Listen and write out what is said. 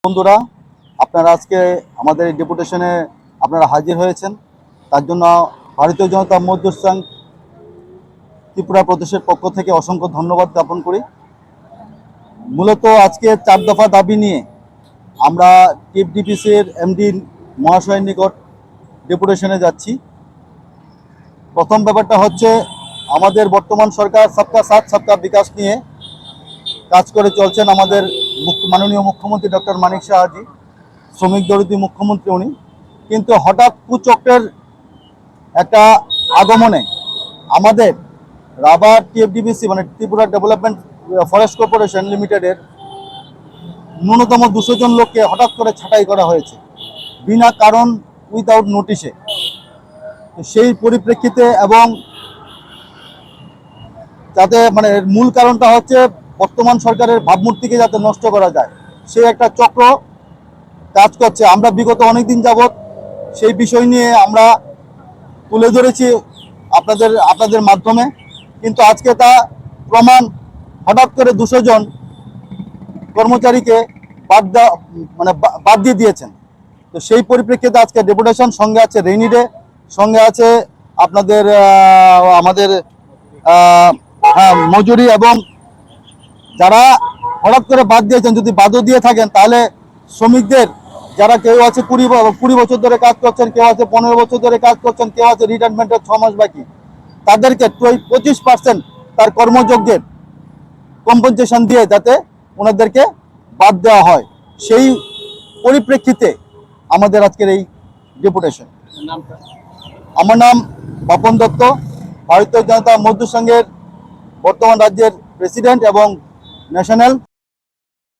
বন্ধুরা, আপনারা আজকে আমাদের এই ডেপুটেশনে আপনারা হাজির হয়েছেন, তার জন্য ভারতীয় জনতা মজদুর সংঘ ত্রিপুরা প্রদেশের পক্ষ থেকে অসংখ্য ধন্যবাদ জ্ঞাপন করি। মূলত আজকে 4 দফা দাবি নিয়ে আমরা টিএফডিপিসির এমডি মহাশয়ের নিকট ডেপুটেশনে যাচ্ছি। প্রথম ব্যাপারটা হচ্ছে, আমাদের বর্তমান সরকার সবকা সাথ সবকা বিকাশ নিয়ে কাজ করে চলছেন। আমাদের মাননীয় মুখ্যমন্ত্রী ডক্টর মানিক সাহাজি, শ্রমিক দরদি মুখ্যমন্ত্রী উনি, কিন্তু হঠাৎ কুচক্রের একটা আগমনে আমাদের রাবার টিএফডিবিসি মানে ত্রিপুরা ডেভেলপমেন্ট ফরেস্ট কর্পোরেশন লিমিটেডের ন্যূনতম 200 জন লোককে হঠাৎ করে ছাঁটাই করা হয়েছে বিনা কারণ, উইদাউট নোটিশে। সেই পরিপ্রেক্ষিতে এবং যাতে মানে মূল কারণটা হচ্ছে বর্তমান সরকারের ভাবমূর্তিকে যাতে নষ্ট করা যায়, সেই একটা চক্র কাজ করছে। আমরা বিগত অনেক দিন যাবৎ সেই বিষয় নিয়ে আমরা তুলে ধরেছি আপনাদের মাধ্যমে, কিন্তু আজকে তা প্রমাণ হঠাৎ করে 200 জন কর্মচারীকে বাদ দিয়ে দিয়েছেন। তো সেই পরিপ্রেক্ষিতে আজকে ডেপুটেশন, সঙ্গে আছে রেইনি ডে, সঙ্গে আছে আপনাদের আমাদের মজুরি, এবং যারা হঠাৎ করে বাদ দিয়েছেন, যদি বাদও দিয়ে থাকেন তাহলে শ্রমিকদের যারা কেউ আছে 20 বছর ধরে কাজ করছেন, কেউ আছে 15 বছর ধরে কাজ করছেন, কেউ আছে রিটায়ারমেন্টের 6 মাস বাকি, তাদেরকে 25% তার কর্মযোগ্যের কম্পেনসেশন দিয়ে যাতে ওনাদেরকে বাদ দেওয়া হয়। সেই পরিপ্রেক্ষিতে আমাদের আজকের এই ডেপুটেশন। আমার নাম বাপন দত্ত, ভারতীয় জনতা মজদুর সংঘের বর্তমান রাজ্যের প্রেসিডেন্ট এবং ন্যাশনাল